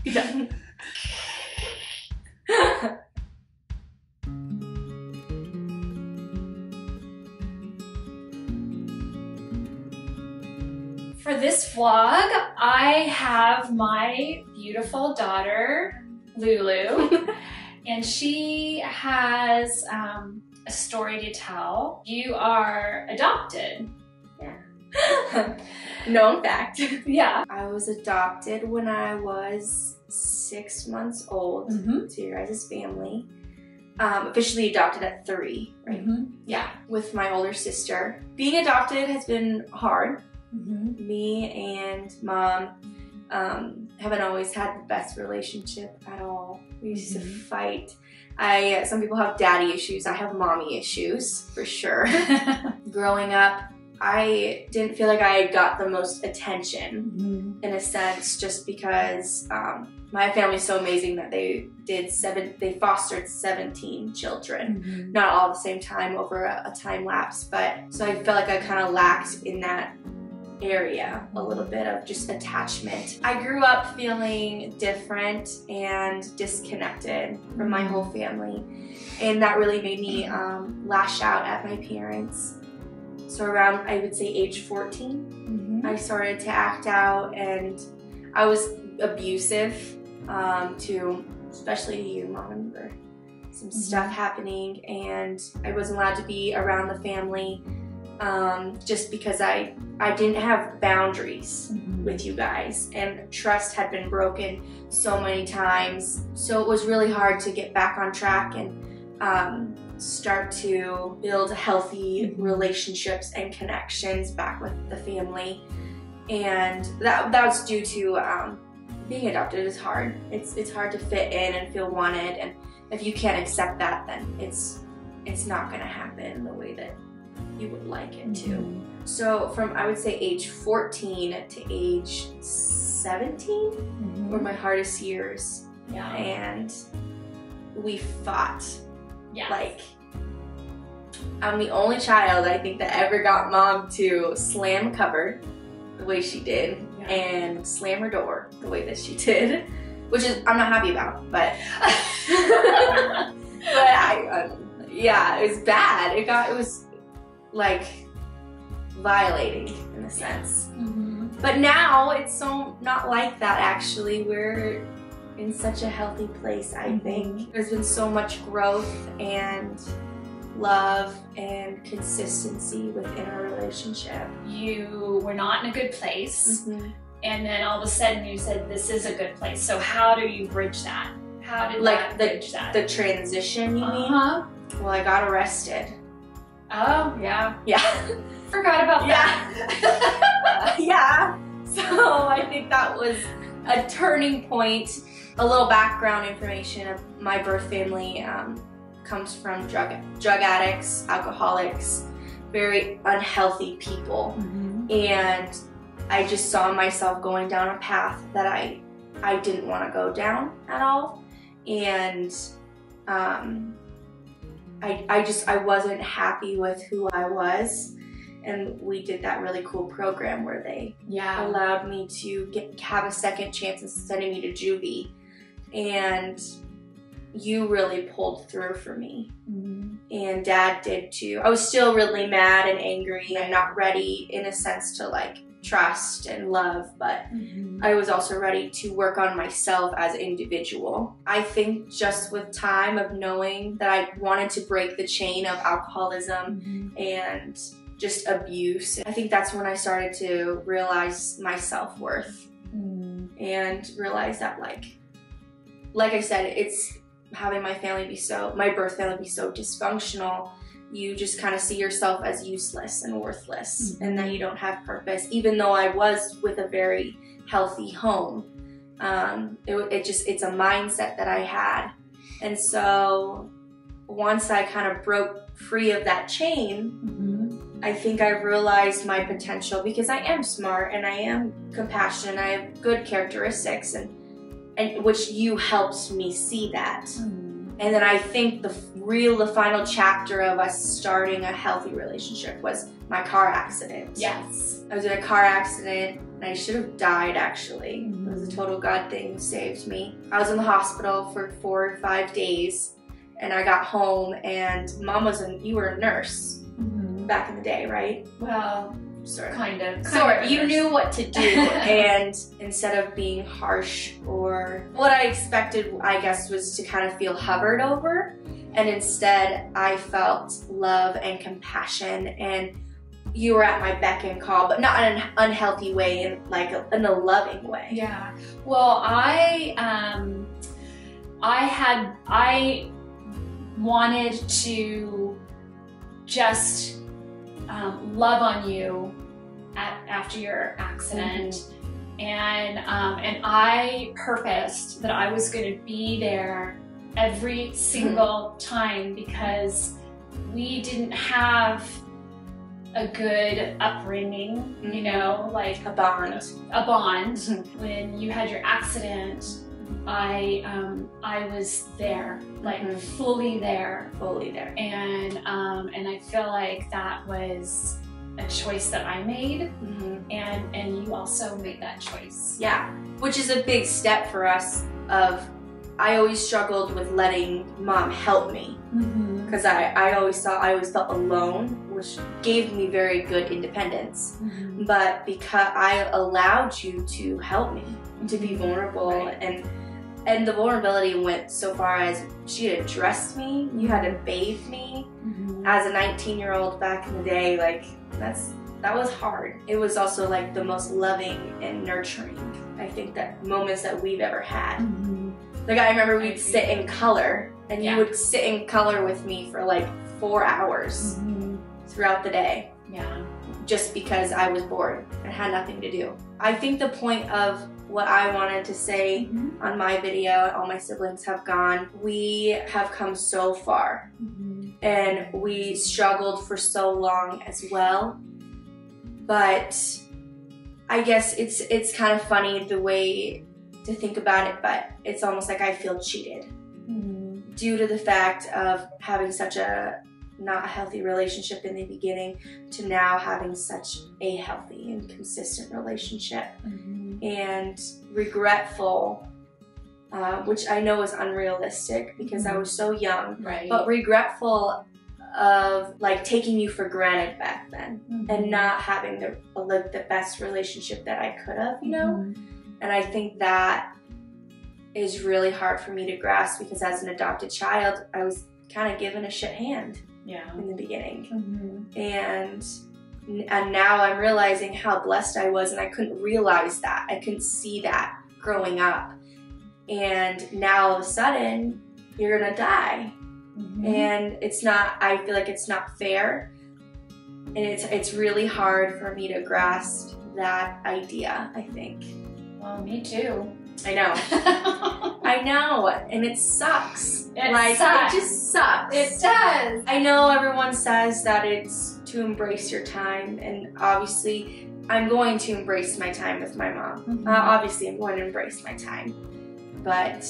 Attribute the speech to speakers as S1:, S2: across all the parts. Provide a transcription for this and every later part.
S1: Yeah.
S2: For this vlog, I have my beautiful daughter, Lulu, and she has a story to tell. You are adopted.
S1: Yeah. Known fact.
S2: Yeah.
S1: I was adopted when I was 6 months old to your guys' family. Officially adopted at 3, right? Yeah, with my older sister. Being adopted has been hard. Me and Mom haven't always had the best relationship at all. We used to fight. Some people have daddy issues. I have mommy issues, for sure. Growing up, I didn't feel like I got the most attention in a sense, just because my family's so amazing that they fostered 17 children, not all at the same time over a time lapse, but so I felt like I kind of lacked in that area a little bit of just attachment. I grew up feeling different and disconnected from my whole family, and that really made me lash out at my parents. So around, I would say, age 14, I started to act out, and I was abusive to, especially to you, Mom. I remember some stuff happening, and I wasn't allowed to be around the family just because I didn't have boundaries with you guys, and trust had been broken so many times. So it was really hard to get back on track and start to build healthy relationships and connections back with the family. And that was due to being adopted is hard. It's hard to fit in and feel wanted, and if you can't accept that, then it's not gonna happen the way that you would like it to. So from, I would say, age 14 to age 17 were my hardest years.
S2: Yeah.
S1: And we fought.
S2: Yeah.
S1: Like, I'm the only child, I think, that ever got Mom to slam a cupboard the way she did and slam her door the way that she did, which is, I'm not happy about, but yeah, it was bad. It was like violating in a sense. But now it's so not like that, actually. We're in such a healthy place, I think. There's been so much growth and love and consistency within our relationship.
S2: You were not in a good place, and then all of a sudden you said, this is a good place. So how do you bridge that? How did that bridge that?
S1: The transition, you mean? Well, I got arrested.
S2: Oh, yeah.
S1: Yeah.
S2: Forgot about that.
S1: Yeah. So I think that was a turning point. A little background information of my birth family comes from drug addicts, alcoholics, very unhealthy people. And I just saw myself going down a path that I didn't want to go down at all. And I wasn't happy with who I was, and we did that really cool program where they allowed me to have a second chance instead of sending me to juvie, and you really pulled through for me, and Dad did too. I was still really mad and angry and not ready in a sense to like trust and love, but I was also ready to work on myself as an individual. I think just with time of knowing that I wanted to break the chain of alcoholism and just abuse, I think that's when I started to realize my self-worth and realize that like I said, it's having my birth family be so dysfunctional. You just kind of see yourself as useless and worthless, and that you don't have purpose, even though I was with a very healthy home. It's a mindset that I had. And so once I kind of broke free of that chain, I think I realized my potential, because I am smart and I am compassionate, I have good characteristics, and which you helped me see that. And then I think the final chapter of us starting a healthy relationship was my car accident.
S2: Yes.
S1: I was in a car accident and I should have died actually. It was a total God thing, saved me. I was in the hospital for 4 or 5 days, and I got home, and Mom you were a nurse back in the day, right?
S2: Well,
S1: sort of.
S2: Kind of.
S1: You knew what to do, and instead of being harsh, or what I expected, I guess, was to kind of feel hovered over, and instead I felt love and compassion, and you were at my beck and call, but not in an unhealthy way, in in a loving way.
S2: Yeah. Well, I wanted to just love on you after your accident, and I purposed that I was going to be there every single time, because we didn't have a good upbringing, you know, like
S1: a bond.
S2: When you had your accident, I was there, like fully there, and I feel like that was a choice that I made, and you also made that choice.
S1: Yeah, which is a big step for us. I always struggled with letting Mom help me, because I always felt alone, which gave me very good independence. But because I allowed you to help me, to be vulnerable, and the vulnerability went so far as she had dressed me, you had to bathe me. As a 19-year-old back in the day, like that was hard. It was also like the most loving and nurturing, I think, that moments that we've ever had. Like, I remember we'd sit in color, and you would sit in color with me for like 4 hours throughout the day.
S2: Yeah.
S1: Just because I was bored and had nothing to do. I think the point of what I wanted to say on my video, all my siblings have gone, we have come so far, and we struggled for so long as well. But I guess it's kind of funny the way to think about it, but it's almost like I feel cheated due to the fact of having such a not healthy relationship in the beginning to now having such a healthy and consistent relationship, and regretful, which I know is unrealistic because I was so young, but regretful of like taking you for granted back then, and not having the best relationship that I could have, you know. And I think that is really hard for me to grasp, because as an adopted child, I was kind of given a shit hand in the beginning. And now I'm realizing how blessed I was, and I couldn't realize that. I couldn't see that growing up. And now all of a sudden, you're gonna die. And it's not, I feel like it's not fair. And it's really hard for me to grasp that idea, I think.
S2: Well, me too.
S1: I know. I know, and it sucks.
S2: It sucks.
S1: It just sucks.
S2: It does.
S1: I know everyone says that it's to embrace your time, and obviously I'm going to embrace my time with my mom. Obviously I'm going to embrace my time, but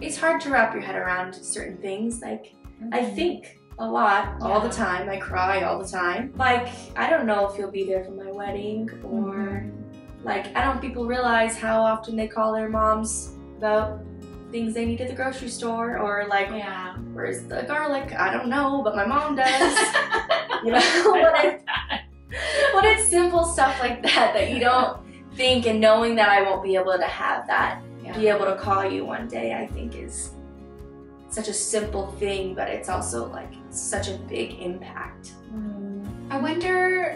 S1: it's hard to wrap your head around certain things. Like, I think a lot all the time. I cry all the time. Like, I don't know if you'll be there for my wedding, or like, I don't know if people realize how often they call their moms about things they need at the grocery store, or like, where's the garlic? I don't know, but my mom does. You know, what it's simple stuff like that you don't think, and knowing that I won't be able to have that, be able to call you one day, I think is such a simple thing, but it's also like such a big impact.
S2: I wonder,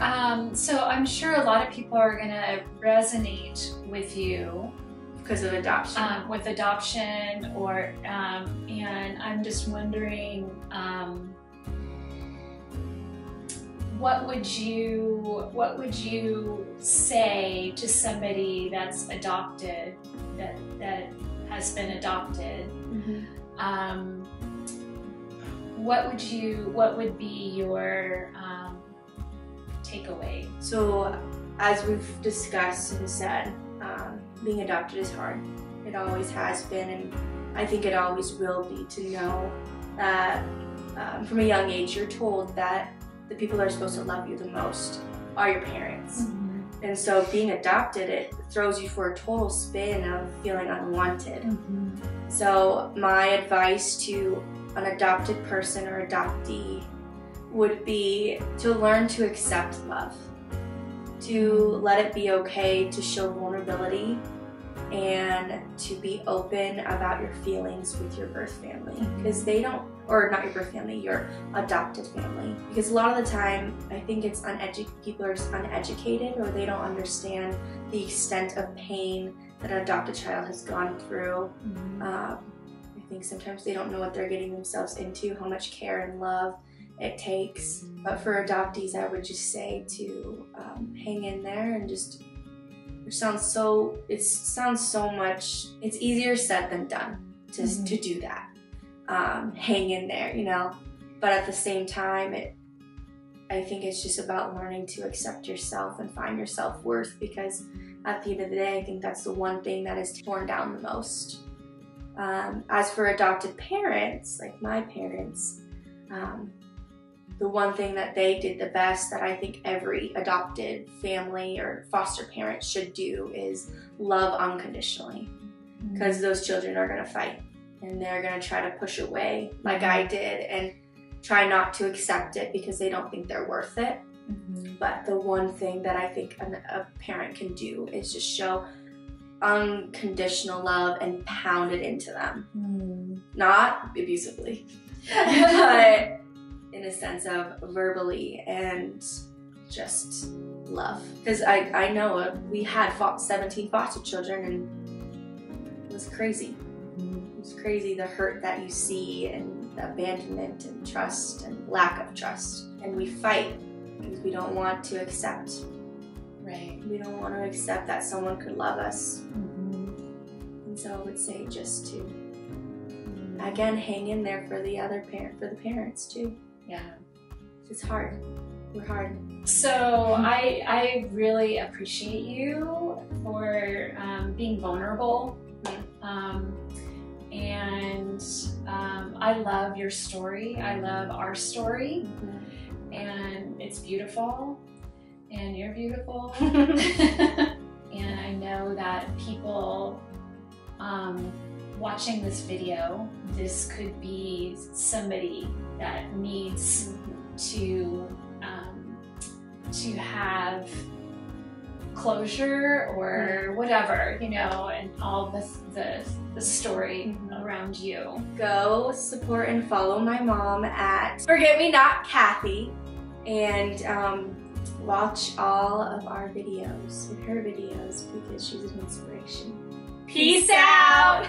S2: so I'm sure a lot of people are gonna resonate with you
S1: because of adoption.
S2: With adoption, or and I'm just wondering, what would you say to somebody that's adopted, that has been adopted? What would be your takeaway?
S1: So, as we've discussed and said, being adopted is hard. It always has been, and I think it always will be, to know that from a young age you're told that the people that are supposed to love you the most are your parents. And so being adopted, it throws you for a total spin of feeling unwanted. So my advice to an adopted person or adoptee would be to learn to accept love, to let it be okay to show vulnerability, and to be open about your feelings with your birth family, because they don't, or not your birth family, your adopted family. Because a lot of the time, I think it's people are uneducated, or they don't understand the extent of pain that an adopted child has gone through. I think sometimes they don't know what they're getting themselves into, how much care and love it takes. But for adoptees, I would just say to hang in there and just, it sounds so much, it's easier said than done to do that. Hang in there, you know, but at the same time, I think it's just about learning to accept yourself and find your self-worth, because at the end of the day, I think that's the one thing that is torn down the most. As for adopted parents, like my parents, the one thing that they did the best, that I think every adopted family or foster parent should do, is love unconditionally. Because those children are going to fight, and they're going to try to push away like I did, and try not to accept it because they don't think they're worth it. But the one thing that I think a parent can do is just show unconditional love and pound it into them. Not abusively, but in a sense of verbally and just love. Because I know we had 17 foster children, and it was crazy. It was crazy, the hurt that you see, and the abandonment and trust and lack of trust. And we fight because we don't want to accept.
S2: Right.
S1: We don't want to accept that someone could love us. And so I would say just to, again, hang in there for the other parent, for the parents too.
S2: Yeah.
S1: It's hard. We're hard.
S2: So I really appreciate you for being vulnerable. And I love your story. I love our story. And it's beautiful. And you're beautiful. And I know that people watching this video, this could be somebody that needs to have closure or whatever, you know, and all the story around you.
S1: Go support and follow my mom at Forget Me Not Kathi, and watch all of our videos and her videos, because she's an inspiration. Peace out!